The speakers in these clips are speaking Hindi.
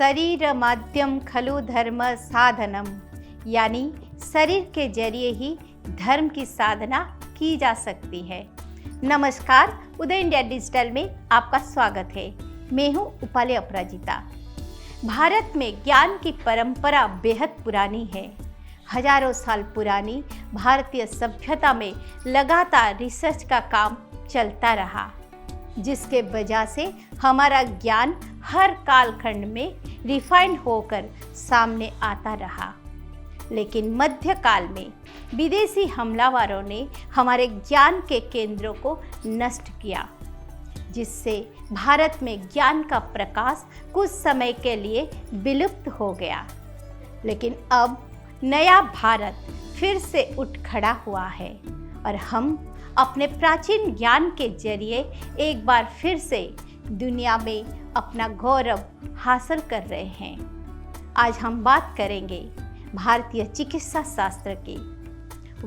शरीर माध्यम खलु धर्म साधनम, यानी शरीर के जरिए ही धर्म की साधना की जा सकती है। नमस्कार, उदय इंडिया डिजिटल में आपका स्वागत है। मैं हूँ उपाले अपराजिता। भारत में ज्ञान की परंपरा बेहद पुरानी है। हजारों साल पुरानी भारतीय सभ्यता में लगातार रिसर्च का काम चलता रहा, जिसके वजह से हमारा ज्ञान हर कालखंड में रिफाइंड होकर सामने आता रहा। लेकिन मध्यकाल में विदेशी हमलावरों ने हमारे ज्ञान के केंद्रों को नष्ट किया, जिससे भारत में ज्ञान का प्रकाश कुछ समय के लिए विलुप्त हो गया। लेकिन अब नया भारत फिर से उठ खड़ा हुआ है और हम अपने प्राचीन ज्ञान के जरिए एक बार फिर से दुनिया में अपना गौरव हासिल कर रहे हैं। आज हम बात करेंगे भारतीय चिकित्सा शास्त्र की।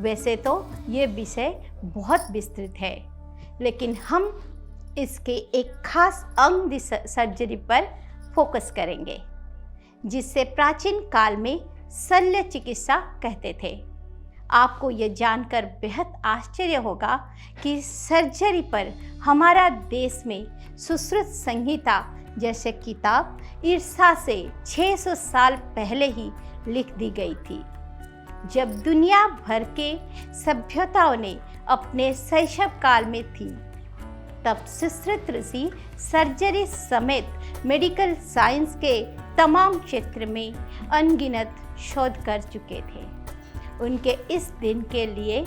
वैसे तो ये विषय बहुत विस्तृत है, लेकिन हम इसके एक खास अंग सर्जरी पर फोकस करेंगे, जिसे प्राचीन काल में शल्य चिकित्सा कहते थे। आपको ये जानकर बेहद आश्चर्य होगा कि सर्जरी पर हमारा देश में सुश्रुत संहिता जैसे किताब ईसा से 600 साल पहले ही लिख दी गई थी। जब दुनिया भर के सभ्यताओं ने अपने शैशव काल में थी, तब सुश्रुत ऋषि सर्जरी समेत मेडिकल साइंस के तमाम क्षेत्र में अनगिनत शोध कर चुके थे। उनके इस दिन के लिए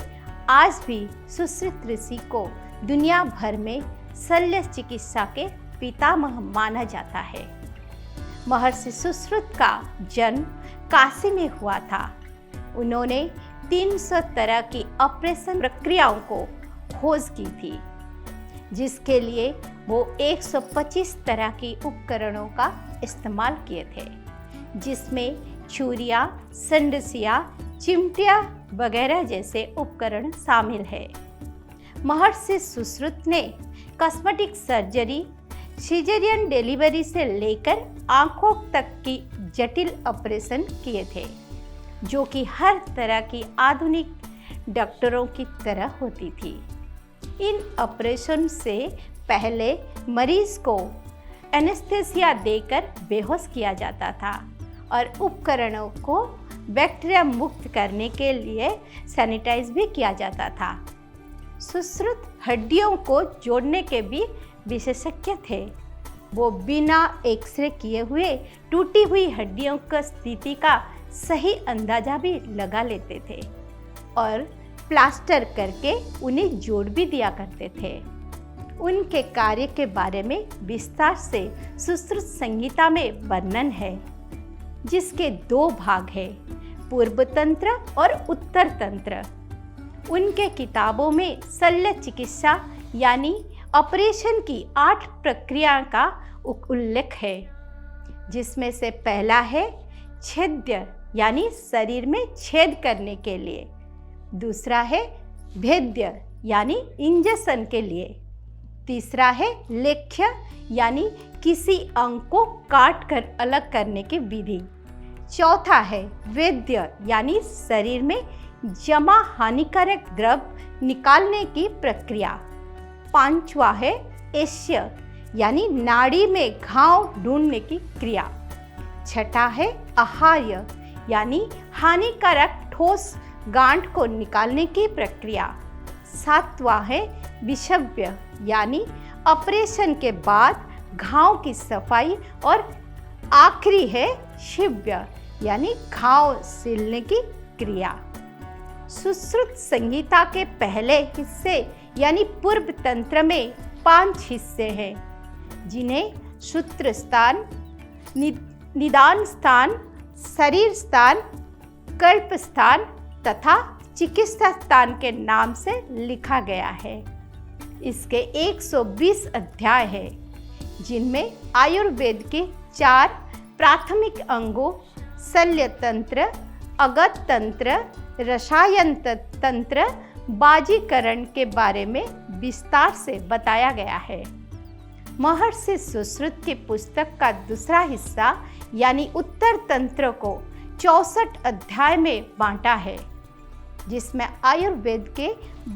आज भी सुश्रुत ऋषि को दुनिया भर में शल्य चिकित्सा के पितामह माना जाता है। महर्षि सुश्रुत का जन्म काशी में हुआ था। उन्होंने 300 तरह की ऑपरेशन प्रक्रियाओं को खोज की थी, जिसके लिए वो 125 तरह की उपकरणों का इस्तेमाल किए थे, जिसमें छुरियाँ, संडसियाँ, चिमटियाँ वगैरह जैसे उपकरण शामिल है। महर्षि सुश्रुत ने कॉस्मेटिक सर्जरी, सिजेरियन डिलीवरी से लेकर आंखों तक की जटिल ऑपरेशन किए थे, जो कि हर तरह की आधुनिक डॉक्टरों की तरह होती थी। इन ऑपरेशन से पहले मरीज को एनेस्थेसिया देकर बेहोश किया जाता था और उपकरणों को बैक्टीरिया मुक्त करने के लिए सैनिटाइज भी किया जाता था। सुश्रुत हड्डियों को जोड़ने के भी विशेषज्ञ थे। वो बिना एक्सरे किए हुए टूटी हुई हड्डियों की स्थिति का सही अंदाजा भी लगा लेते थे और प्लास्टर करके उन्हें जोड़ भी दिया करते थे। उनके कार्य के बारे में विस्तार से सुश्रुत संहिता में वर्णन है, जिसके 2 भाग हैं, पूर्व तंत्र और उत्तर तंत्र। उनके किताबों में शल्य चिकित्सा यानी ऑपरेशन की 8 प्रक्रिया का उल्लेख है, जिसमें से पहला है छेद्य यानी शरीर में छेद करने के लिए। दूसरा है भेद्य यानी इंजेक्शन के लिए। तीसरा है लेख्य यानी किसी अंग को काट कर अलग करने की विधि। चौथा है वेद्य यानी शरीर में जमा हानिकारक द्रव निकालने की प्रक्रिया। 5वां है एष्य यानी नाड़ी में घाव ढूंढने की क्रिया। 6ठा है आहार्य यानी हानिकारक ठोस गांठ को निकालने की प्रक्रिया। 7वां है विषव्य यानी ऑपरेशन के बाद घाव की सफाई। और आखिरी है शिव्य यानी घाव सिलने की क्रिया। सुश्रुत संहिता के पहले हिस्से यानी पूर्व तंत्र में 5 हिस्से हैं, जिन्हें सूत्र स्थान, निदान स्थान, शरीर स्थान, कल्प स्थान तथा चिकित्सा स्थान के नाम से लिखा गया है। इसके 120 अध्याय हैं, जिनमें आयुर्वेद के 4 प्राथमिक अंगों शल्य तंत्र, अगत तंत्र, रसायन तंत्र, बाजीकरण के बारे में विस्तार से बताया गया है। महर्षि सुश्रुत की पुस्तक का दूसरा हिस्सा यानी उत्तर तंत्र को 64 अध्याय में बांटा है, जिसमें आयुर्वेद के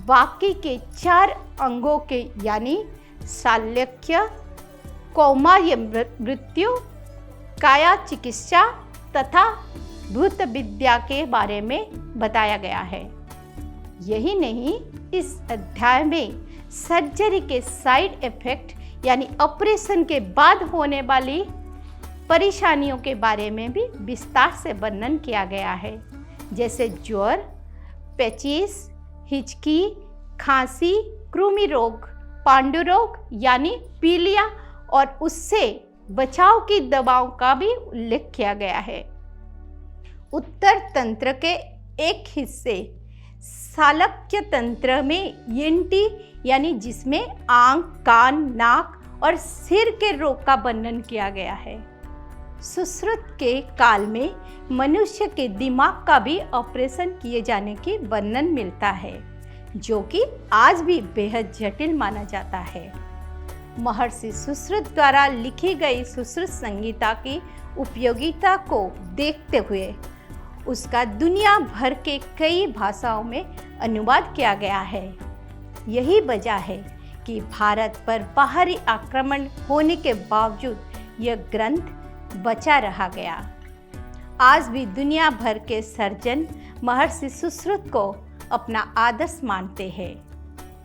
बाकी के 4 अंगों के यानी शाल्यक्य, कौमार्य मृत्यु, काया चिकित्सा तथा भूत विद्या के बारे में बताया गया है। यही नहीं, इस अध्याय में सर्जरी के साइड इफेक्ट यानी ऑपरेशन के बाद होने वाली परेशानियों के बारे में भी विस्तार से वर्णन किया गया है, जैसे ज्वर, पेचिस, हिचकी, खांसी, कृमि रोग, पांडु रोग यानी पीलिया और उससे बचाव की दवाओं का भी उल्लेख किया गया है। उत्तर तंत्र के एक हिस्से शालक्य तंत्र में ईएनटी यानी जिसमें आंख, कान, नाक और सिर के रोग का वर्णन किया गया है। सुश्रुत के काल में मनुष्य के दिमाग का भी ऑपरेशन किए जाने की वर्णन मिलता है, जो कि आज भी बेहद जटिल माना जाता है। महर्षि सुश्रुत द्वारा लिखी गई सुश्रुत संहिता की उपयोगिता को देखते हुए उसका दुनिया भर के कई भाषाओं में अनुवाद किया गया है। यही वजह है कि भारत पर बाहरी आक्रमण होने के बावजूद यह ग्रंथ बचा रहा गया। आज भी दुनिया भर के सर्जन महर्षि सुश्रुत को अपना आदर्श मानते हैं,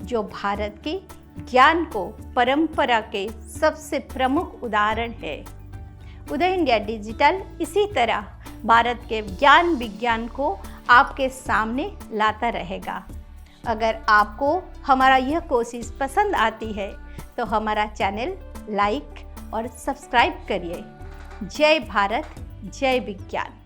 जो भारत के ज्ञान को परंपरा के सबसे प्रमुख उदाहरण है। उदय इंडिया डिजिटल इसी तरह भारत के ज्ञान विज्ञान को आपके सामने लाता रहेगा। अगर आपको हमारा यह कोशिश पसंद आती है तो हमारा चैनल लाइक और सब्सक्राइब करिए। जय भारत, जय विज्ञान।